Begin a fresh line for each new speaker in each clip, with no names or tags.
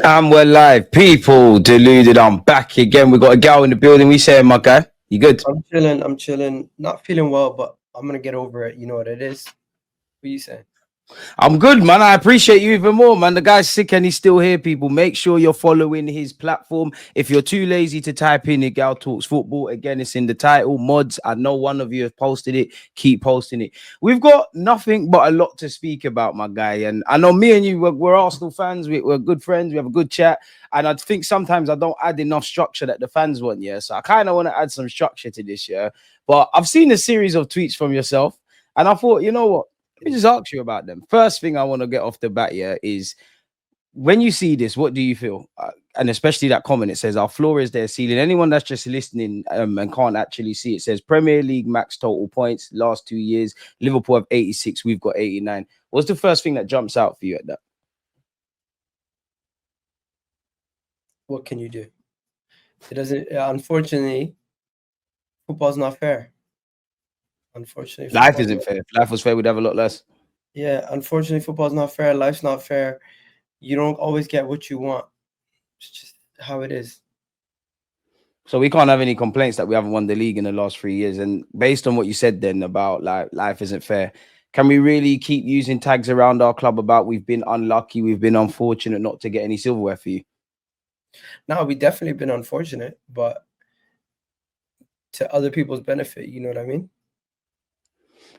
And we're live, people. Deluded. I'm back again. We got a gal in the building. We saying, my guy, you good?
I'm chilling. I'm chilling. Not feeling well, but I'm gonna get over it. You know what it is. What you saying?
I'm good, man. I appreciate you even more, man. The guy's sick and he's still here, people. Make sure you're following his platform. If you're too lazy to type in Egal Talks Football, again, it's in the title. Mods, I know one of you have posted it. Keep posting it. We've got nothing but a lot to speak about, my guy. And I know me and you, we're Arsenal fans. We're good friends. We have a good chat. And I think sometimes I don't add enough structure that the fans want, yeah. So I kind of want to add some structure to this, yeah. But I've seen a series of tweets from yourself. And I thought, you know what? Let me just ask you about them. First thing I want to get off the bat here is when you see this, what do you feel? And especially that comment, it says our floor is their ceiling. Anyone that's just listening and can't actually see it says Premier League max total points last 2 years. Liverpool have 86, we've got 89. What's the first thing that jumps out for you at that?
What can you do? It doesn't. Unfortunately, football's not fair. Unfortunately,
Life isn't fair. If life was fair, we'd have a lot less.
Yeah, unfortunately, football's not fair. Life's not fair. You don't always get what you want. It's just how it is.
So we can't have any complaints that we haven't won the league in the last 3 years. And based on what you said then about like life isn't fair, can we really keep using tags around our club about we've been unlucky, we've been unfortunate not to get any silverware for you?
No, we definitely been unfortunate, but to other people's benefit. You know what I mean?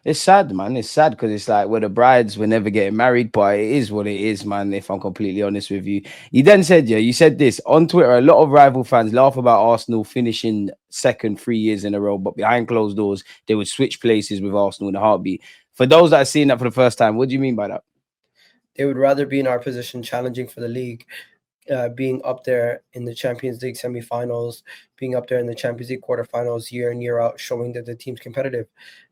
It's sad, man. It's sad because it's like we're the brides, we're never getting married, but it is what it is, man. If I'm completely honest with you, you then said, yeah, you said this on Twitter. A lot of rival fans laugh about Arsenal finishing second 3 years in a row, but behind closed doors, they would switch places with Arsenal in a heartbeat. For those that are seeing that for the first time, what do you mean by that?
They would rather be in our position, challenging for the league, being up there in the Champions League semifinals, being up there in the Champions League quarterfinals year in, year out, showing that the team's competitive.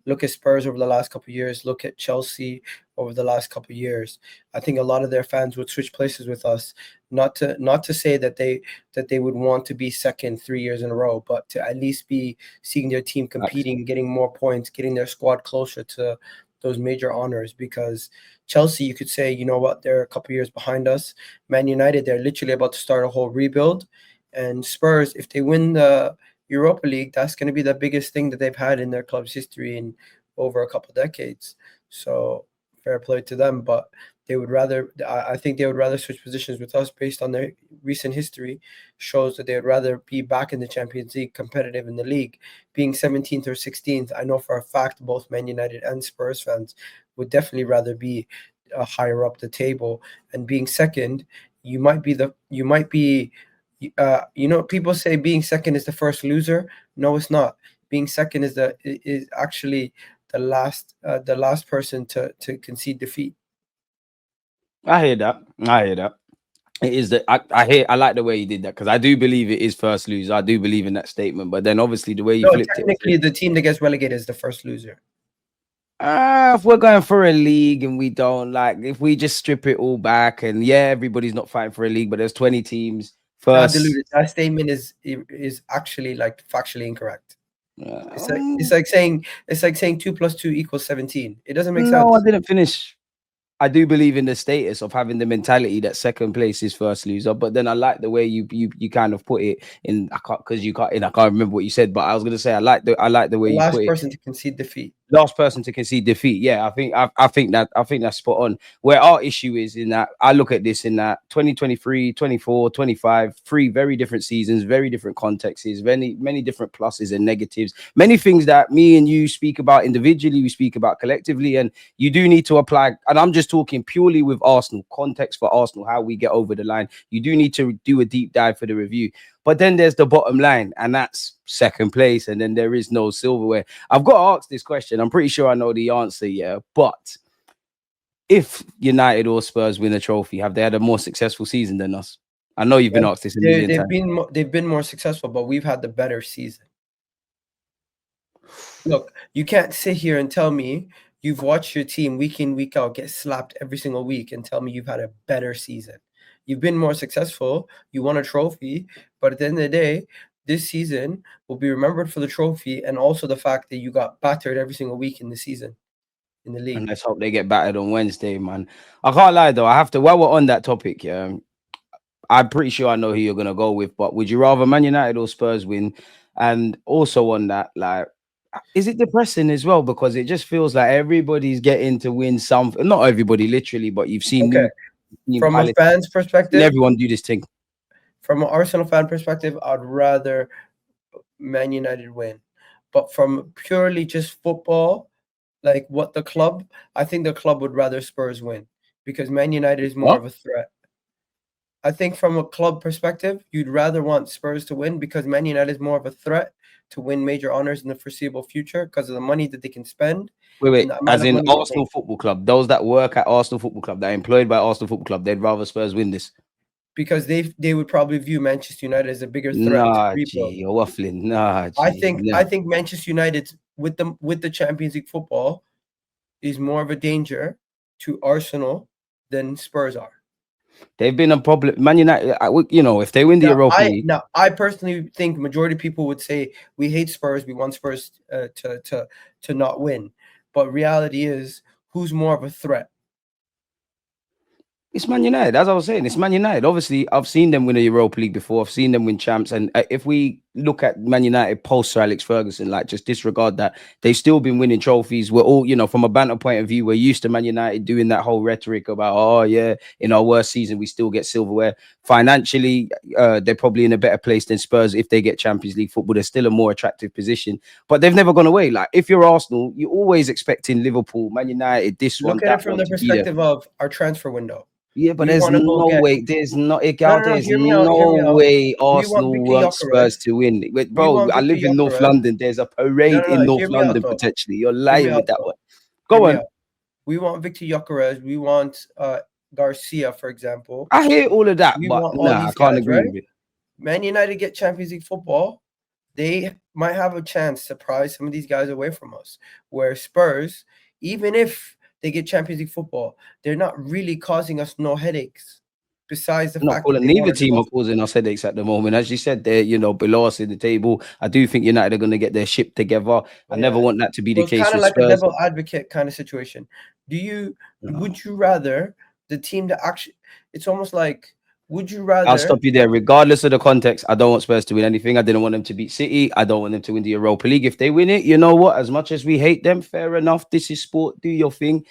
Look at Spurs over the last couple of years. Look at Chelsea over the last couple of years. I think a lot of their fans would switch places with us, not to say that they would want to be second 3 years in a row, but to at least be seeing their team competing, getting more points, getting their squad closer to those major honors. Because Chelsea, you could say, you know what, they're a couple years behind us. Man United, they're literally about to start a whole rebuild. And Spurs, if they win the Europa League, that's going to be the biggest thing that they've had in their club's history in over a couple decades. So fair play to them, but they would rather, I think they would rather switch positions with us based on their recent history. Shows that they would rather be back in the Champions League, competitive in the league. Being 17th or 16th, I know for a fact both Man United and Spurs fans would definitely rather be higher up the table. And being second, you might be people say being second is the first loser. No, it's not. Being second is actually the last person to concede defeat.
I hear that. I hear that. It is that I like the way you did that because I do believe it is first loser. I do believe in that statement, but then obviously the way you
No,
flipped
technically the team that gets relegated is the first loser.
If we're going for a league and we don't like, if we just strip it all back and yeah, everybody's not fighting for a league, but there's 20 teams
Not
first.
deluded. That statement is actually like factually incorrect. It's like
Um,
it's like saying 2 + 2 = 17. It doesn't make
no, I
sense.
didn't finish. I do believe in the status of having the mentality that second place is first loser, but then I like the way you kind of put it in. I can't because you can't. I can't remember what you said, but I was gonna say I like the way
The
you
last
put it.
person to concede defeat.
Last person to concede defeat. Yeah, I think that's spot on. Where our issue is in that I look at this in that 2023, 24, 25, three very different seasons, very different contexts, many different pluses and negatives, many things that me and you speak about individually, we speak about collectively, and you do need to apply. And I'm just talking purely with Arsenal, context for Arsenal, how we get over the line. You do need to do a deep dive for the review. But then there's the bottom line, and that's second place, and then there is no silverware. I've got to ask this question. I'm pretty sure I know the answer, yeah. But if United or Spurs win a trophy, have they had a more successful season than us? I know you've been asked this a million times.
They've been more successful, but we've had the better season. Look, you can't sit here and tell me you've watched your team week in, week out get slapped every single week and tell me you've had a better season. You've been more successful. You won a trophy, but at the end of the day, this season will be remembered for the trophy and also the fact that you got battered every single week in the season, in the
And
league.
let's hope they get battered on Wednesday, man. I can't lie though. I have to. While we're on that topic, yeah, I'm pretty sure I know who you're gonna go with. But would you rather Man United or Spurs win? And also on that, like, is it depressing as well? Because it just feels like everybody's getting to win something. Not everybody, literally, but you've seen
Okay,
new team
from a
Palace,
fan's
seen
perspective,
everyone do this thing.
from an Arsenal fan perspective, I'd rather Man United win. But from purely just football, like what the club, I think the club would rather Spurs win because Man United is more
What?
of a threat. I think from a club perspective, you'd rather want Spurs to win because Man United is more of a threat to win major honors in the foreseeable future because of the money that they can spend
Wait,
and
wait.
the amount
As
of
in
money they
Arsenal
make.
Football Club, those that work at Arsenal Football Club, that are employed by Arsenal Football Club, they'd rather Spurs win this.
Because they would probably view Manchester United as a bigger threat to
Nah, G,
rebuild.
you're waffling. Nah,
I
G.
think
Nah.
I think Manchester United with the Champions League football is more of a danger to Arsenal than Spurs are.
They've been a problem. Man United, you know, if they win the Europa League,
Now I personally think majority of people would say we hate Spurs, we want Spurs to not win. But reality is, who's more of a threat?
it's Man United. As I was saying, it's Man United. Obviously, I've seen them win a Europa League before. I've seen them win champs. And if we look at Man United post Sir Alex Ferguson, like just disregard that, they've still been winning trophies. We're all, you know, from a banter point of view, we're used to Man United doing that whole rhetoric about, oh yeah, in our worst season we still get silverware. Financially, they're probably in a better place than Spurs if they get Champions League football. They're still a more attractive position, but they've never gone away. Like if you're Arsenal, you're always expecting Liverpool, Man United, this one,
Look at it
that
from
one
the
to be there.
perspective of our transfer window.
Yeah, but
We
there's
want to go
no
get
way. There's not
no,
Egal.
no, no.
There's
Hear me out. Hear
no
me out.
way
We want
Arsenal
Victor
want
Gyökeres.
Spurs to win. Wait,
We
bro,
want
I
Victor
live in North
Gyökeres.
London. There's a
No,
parade
no,
in
no.
North
Hear me out
London
though.
potentially. You're
Hear me
lying
out
with that
though.
one.
Hear
Go
me
on.
out. We want Victor Gyökeres. We want Garcia, for example.
I hear all of that,
We
but
want all
nah, I
these
can't
guys,
agree
right?
with it.
Man United get Champions League football. They might have a chance to prize some of these guys away from us. Where Spurs, even if they get Champions League football, they're not really causing us no headaches. Besides the
I'm not
fact that
calling
they won
neither
a
team are
trophy.
causing us headaches at the moment. As you said, they're below us in the table. I do think United are going to get their ship together. I never
Yeah.
want that to be
So
the
it's
case
kind of
with
like a
Spurs.
devil advocate kind of situation.
No.
Would you rather the team that actually, it's almost like, would you
I'll
rather,
stop you there. Regardless of the context, I don't want Spurs to win anything. I didn't want them to beat City. I don't want them to win the Europa League. If they win it, you know what? As much as we hate them, fair enough. This is sport. Do your thing.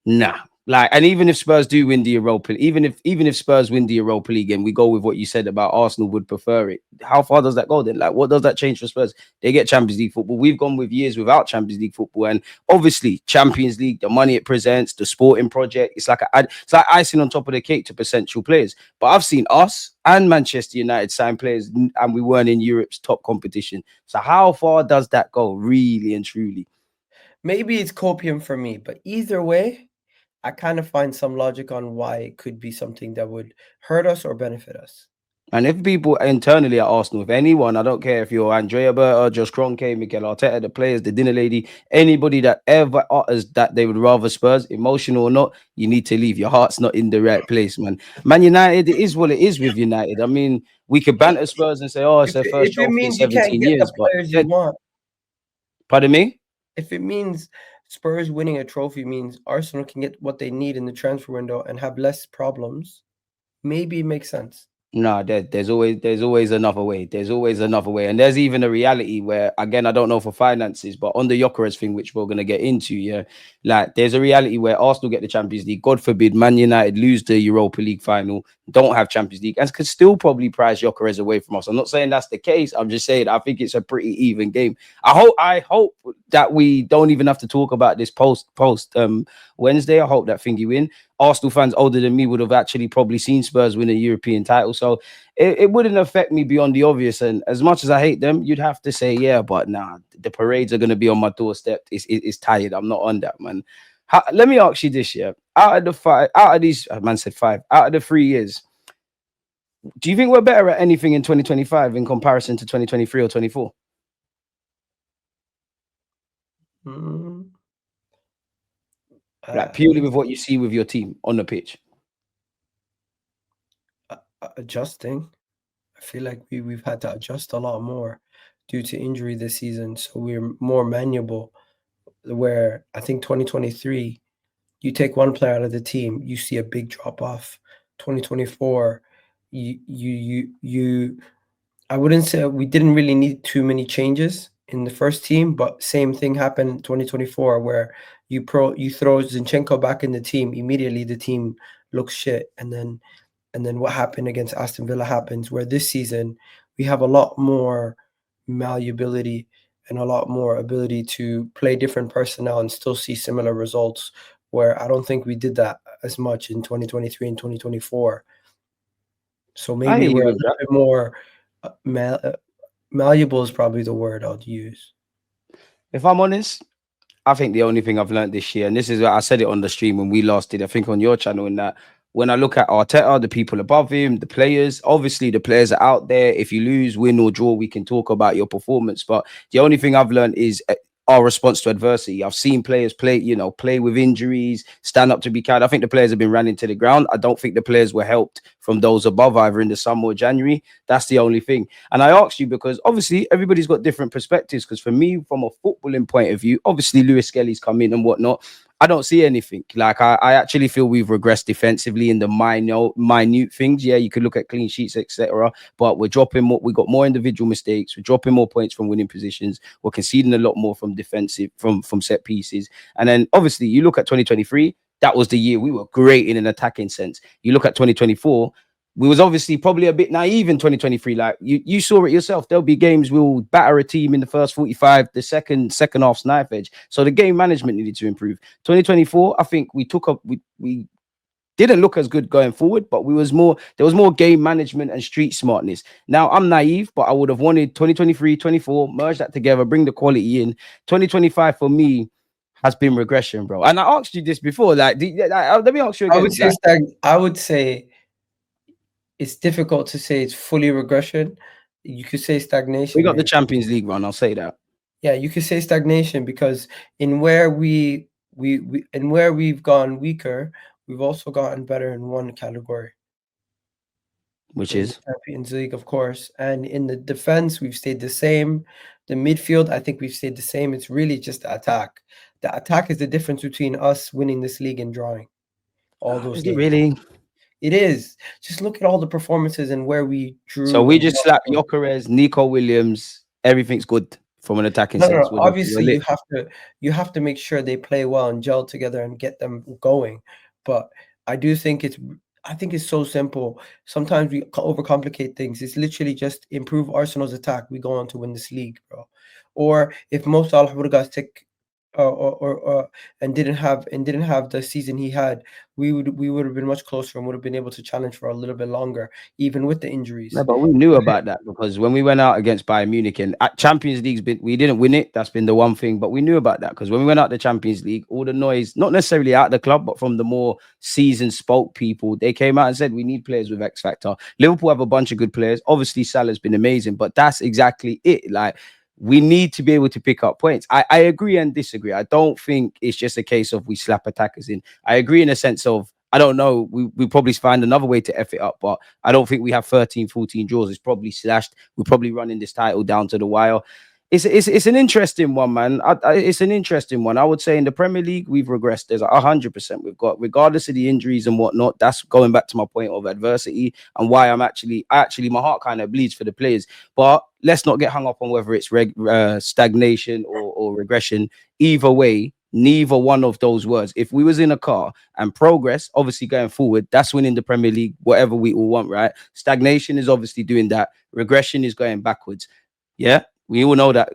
Nah. Like, and even if Spurs do win the Europa, even if Spurs win the Europa League and we go with what you said about Arsenal would prefer it, how far does that go then? Like, what does that change for Spurs? They get Champions League football. We've gone with years without Champions League football, and obviously Champions League, the money it presents, the sporting project, it's like icing on top of the cake to potential players. But I've seen us and Manchester United sign players, and we weren't in Europe's top competition. So how far does that go, really and truly?
maybe it's copium for me, but either way, I kind of find some logic on why it could be something that would hurt us or benefit us.
And if people internally at Arsenal, if anyone, I don't care if you're Andrea Berta, Josh Kroenke, Mikel Arteta, the players, the dinner lady, anybody that ever utters that they would rather Spurs, emotional or not, you need to leave. Your heart's not in the right place, man. Man United, it is what it is with United. I mean, we could banter Spurs and say, oh, it's
If
their first
if it
trophy in
means you can't
17
get the
years. But
players you
yeah,
want,
pardon me?
if it means Spurs winning a trophy means Arsenal can get what they need in the transfer window and have less problems, maybe it makes sense.
No, there's always another way. There's always another way. And there's even a reality where, again, I don't know for finances, but on the Jokeres thing, which we're gonna get into, yeah, like there's a reality where Arsenal get the Champions League, God forbid, Man United lose the Europa League final, don't have Champions League, and could still probably prize Jokeres away from us. I'm not saying that's the case. I'm just saying I think it's a pretty even game. I hope that we don't even have to talk about this post Wednesday. I hope that thingy win. Arsenal fans older than me would have actually probably seen Spurs win a European title. So it wouldn't affect me beyond the obvious. And as much as I hate them, you'd have to say, yeah, but nah, the parades are going to be on my doorstep. It's tired. I'm not on that, man. Let me ask you this, yeah. Out of these, man said five, out of the 3 years, do you think we're better at anything in 2025 in comparison to 2023 or 24?
Mm,
Like purely
uh,
with what you see with your team on the pitch?
adjusting. I feel like we've had to adjust a lot more due to injury this season, so we're more malleable. Where I think 2023, you take one player out of the team, you see a big drop off. 2024, you I wouldn't say we didn't really need too many changes in the first team, but same thing happened in 2024 where you throw Zinchenko back in the team, immediately the team looks shit. And then what happened against Aston Villa happens, where this season we have a lot more malleability and a lot more ability to play different personnel and still see similar results, where I don't think we did that as much in 2023 and 2024. So
I
maybe
hear
we're a
you with
little
that.
bit more uh, mal- uh, malleable is probably the word I'd use.
If I'm honest, I think the only thing I've learned this year, and this is what I said it on the stream when we last did, I think on your channel, in that when I look at Arteta, the people above him, the players, obviously the players are out there. If you lose, win or draw, we can talk about your performance. But the only thing I've learned is our response to adversity. I've seen players play, play with injuries, stand up to be carried. I think the players have been ran into the ground. I don't think the players were helped from those above either in the summer or January. That's the only thing. And I asked you because obviously everybody's got different perspectives. Because for me, from a footballing point of view, obviously Lewis Skelly's come in and whatnot. I don't see anything. Like I actually feel we've regressed defensively in the minute things. Yeah, you could look at clean sheets, etc. But we're dropping more. We got more individual mistakes. We're dropping more points from winning positions. We're conceding a lot more from defensive, from set pieces. And then obviously you look at 2023. That was the year we were great in an attacking sense. You look at 2024, we was obviously probably a bit naive in 2023. Like you saw it yourself. There'll be games we'll batter a team in the first 45, the second half's knife edge. So the game management needed to improve. 2024, I think we took up we didn't look as good going forward, but there was more game management and street smartness. Now I'm naive, but I would have wanted 2023, 24, merge that together, bring the quality in. 2025 for me has been regression, bro. And I asked you this before. Like, let me ask you
I would
again.
say
Like,
I would say it's difficult to say it's fully regression. You could say
we
stagnation,
got the
maybe.
Champions League run. I'll say that.
Yeah, you could say stagnation because in where we in where we've gone weaker, we've also gotten better in one category.
Which
In the
is
Champions League, of course. And in the defense, we've stayed the same. The midfield, I think we've stayed the same. It's really just the attack. The attack is the difference between us winning this league and drawing all those
is it
games.
really?
It is. Just look at all the performances and where we
So
drew
we
and
just
lost.
slap Jokeres, Nico Williams. Everything's good from an attacking
No, no,
sense.
no.
We're
Obviously,
lit.
you have to make sure they play well and gel together and get them going. But I do think it's so simple. Sometimes we overcomplicate things. It's literally just improve Arsenal's attack. We go on to win this league, bro. Or if Mo Salah would have got sick, and didn't have the season he had, we would have been much closer and would have been able to challenge for a little bit longer, even with the
No,
injuries.
but we knew about that because when we went out against Bayern Munich and at Champions League's been, we didn't win it. That's been the one thing, but we knew about that because when we went out the Champions League, all the noise, not necessarily out the club, but from the more seasoned spoke people, they came out and said we need players with X factor. Liverpool have a bunch of good players. Obviously, Salah's been amazing, but that's exactly it. Like we need to be able to pick up points. I agree and disagree. I don't think it's just a case of we slap attackers in. I agree in a sense of I don't know. We probably find another way to F it up, but I don't think we have 13, 14 draws. It's probably slashed. We're probably running this title down to the wire. It's an interesting one, man. It's an interesting one. I would say in the Premier League, we've regressed. There's 100%. We've got, regardless of the injuries and whatnot, that's going back to my point of adversity and why actually, my heart kind of bleeds for the players. But let's not get hung up on whether it's stagnation or regression. Either way, neither one of those words. If we was in a car and progress, obviously going forward, that's winning the Premier League, whatever we all want, right? Stagnation is obviously doing that. Regression is going backwards. Yeah, we all know that.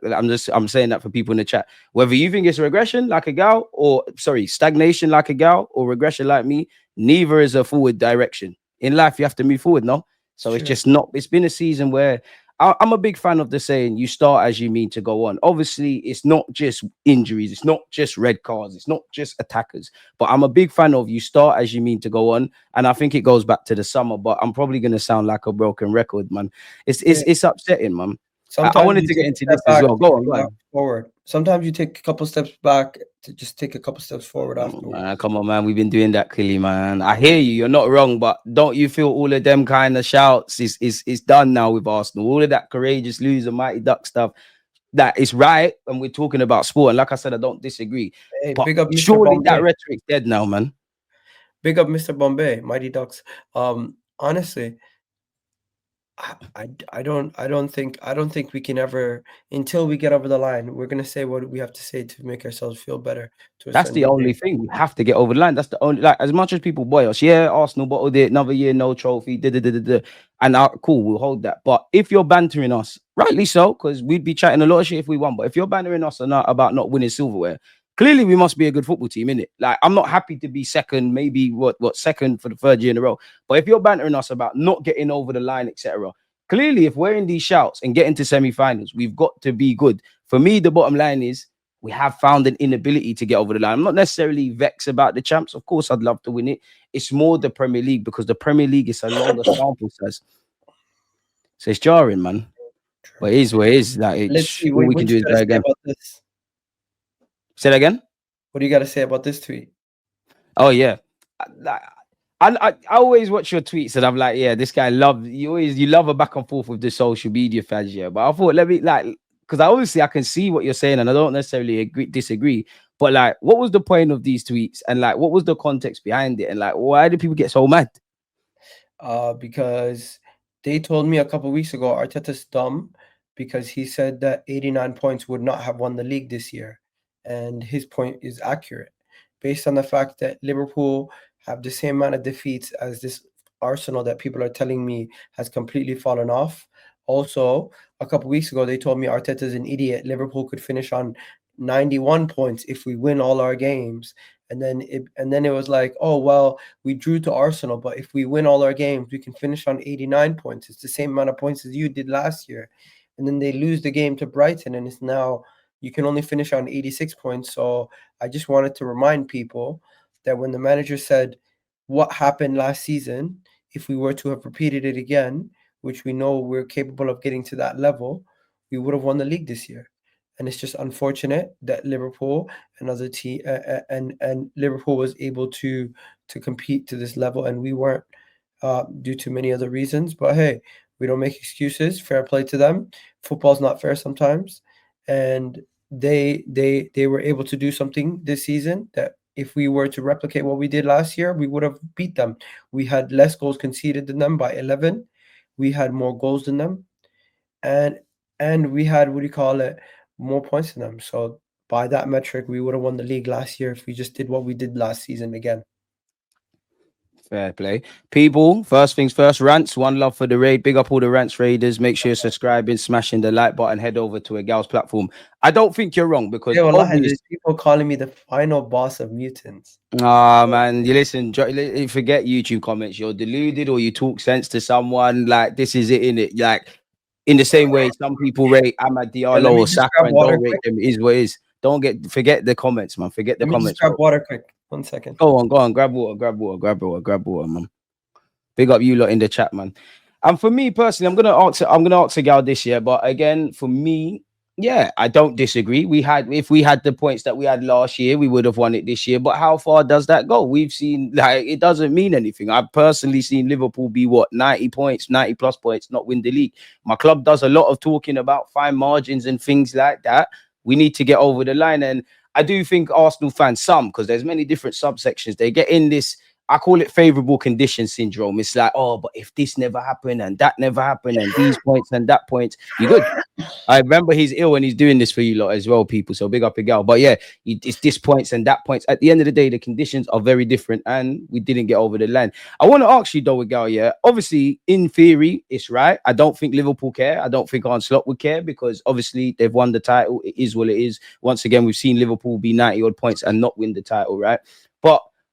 I'm saying that for people in the chat. Whether you think it's regression like a gal, or sorry, stagnation like a gal, or regression like me, neither is a forward direction. In life, you have to move forward, no?
It's
So it's
true.
just not. It's been a season where I'm a big fan of the saying, you start as you mean to go on. Obviously, it's not just injuries, it's not just red cards, it's not just attackers. But I'm a big fan of you start as you mean to go on. And I think it goes back to the summer, but I'm probably gonna sound like a broken record, man. It's
Yeah.
it's it's upsetting, man. I
Sometimes
wanted
you
to get
take a
into
step
this as
back
well.
to
Go on, go
come back
on.
forward. Sometimes you take a couple steps back to just take a couple steps forward
Oh, man,
afterwards.
come on, man. We've been doing that clearly, man. I hear you. You're not wrong, but don't you feel all of them kind of shouts is done now with Arsenal? All of that courageous loser, mighty duck stuff. That is right. And we're talking about sport. And like I said, I don't disagree.
Hey,
But
big up Mr.
surely that
Bombay.
rhetoric's dead now, man.
Big up Mr. Bombay, Mighty Ducks. Honestly, I don't think we can ever, until we get over the line. We're gonna say what we have to say to make ourselves feel better to a
That's
certain
the only
degree.
thing. We have to get over the line. That's the only, like, as much as people boy us, yeah, Arsenal bottled it, another year, no trophy, da, da, da, da, da. And cool, we'll hold that. But if you're bantering us, rightly so, because we'd be chatting a lot of shit if we won. But if you're bantering us about not winning silverware, clearly we must be a good football team, innit? Like, I'm not happy to be second, maybe what second for the third year in a row. But if you're bantering us about not getting over the line, etc., clearly, if we're in these shouts and getting to semi-finals, we've got to be good. For me, the bottom line is we have found an inability to get over the line. I'm not necessarily vexed about the champs. Of course, I'd love to win it. It's more the Premier League, because the Premier League is a longer sample size. So it's jarring, man. But it is what it is. Like,
Let's
it's
see
all
what,
we
what
can
you
do is
gotta
try
say
again.
about this.
Say that again.
What do you gotta say about this tweet?
Oh yeah. I always watch your tweets and I'm like, yeah, this guy love you love a back and forth with the social media fans, yeah. But I thought, let me, like, because I can see what you're saying and I don't necessarily disagree. But like, what was the point of these tweets, and like, what was the context behind it, and like, why do people get so mad?
Because they told me a couple weeks ago Arteta's dumb because he said that 89 points would not have won the league this year, and his point is accurate based on the fact that Liverpool have the same amount of defeats as this Arsenal that people are telling me has completely fallen off. Also, a couple weeks ago they told me Arteta's an idiot. Liverpool could finish on 91 points if we win all our games. And then it was like, oh well, we drew to Arsenal, but if we win all our games, we can finish on 89 points. It's the same amount of points as you did last year. And then they lose the game to Brighton, and it's now you can only finish on 86 points. So I just wanted to remind people that when the manager said what happened last season, if we were to have repeated it again, which we know we're capable of getting to that level, we would have won the league this year. And it's just unfortunate that Liverpool and other team and Liverpool was able to compete to this level, and we weren't, due to many other reasons. But hey, we don't make excuses. Fair play to them. Football's not fair sometimes, and they were able to do something this season that if we were to replicate what we did last year, we would have beat them. We had less goals conceded than them by 11. We had more goals than them, and we had, what do you call it, more points than them. So by that metric, we would have won the league last year if we just did what we did last season again.
Fair play. People, first things first, rants, one love for the raid. Big up all the rants raiders. Make sure you're subscribing, smashing the like button, head over to Egal's platform. I don't think you're wrong, because
Yeah, wallahi,
obviously,
there's people calling me the final boss of mutants.
man, you listen, forget YouTube comments. You're deluded or you talk sense to someone. Like, this is it, in it. Like, in the same way, some people rate Ahmad
Yeah, let
Diallo
me
or
just
Saka
grab
and
water
don't rate
quick.
them. It is what it is. Don't forget the comments, man. Forget the
Let me just
comments,
grab
bro.
water quick. 1 second.
Go on, grab water, grab water, man. Big up you lot in the chat, man. And for me personally, I'm gonna answer Gal this year. But again, for me, yeah, I don't disagree. If we had the points that we had last year, we would have won it this year. But how far does that go? We've seen, like, it doesn't mean anything. I've personally seen Liverpool be 90 points, 90 plus points, not win the league. My club does a lot of talking about fine margins and things like that. We need to get over the line. And I do think Arsenal fans, because there's many different subsections, they get in this, I call it favorable condition syndrome. It's like, oh, but if this never happened and that never happened and these points and that points, you good. I remember he's ill and he's doing this for you lot as well, people. So big up Egal. But yeah, it's this points and that points. At the end of the day, the conditions are very different and we didn't get over the line. I want to ask you though, Egal, yeah, obviously in theory, it's right. I don't think Liverpool care. I don't think Arne Slot would care, because obviously they've won the title. It is what it is. Once again, we've seen Liverpool be 90 odd points and not win the title, right? But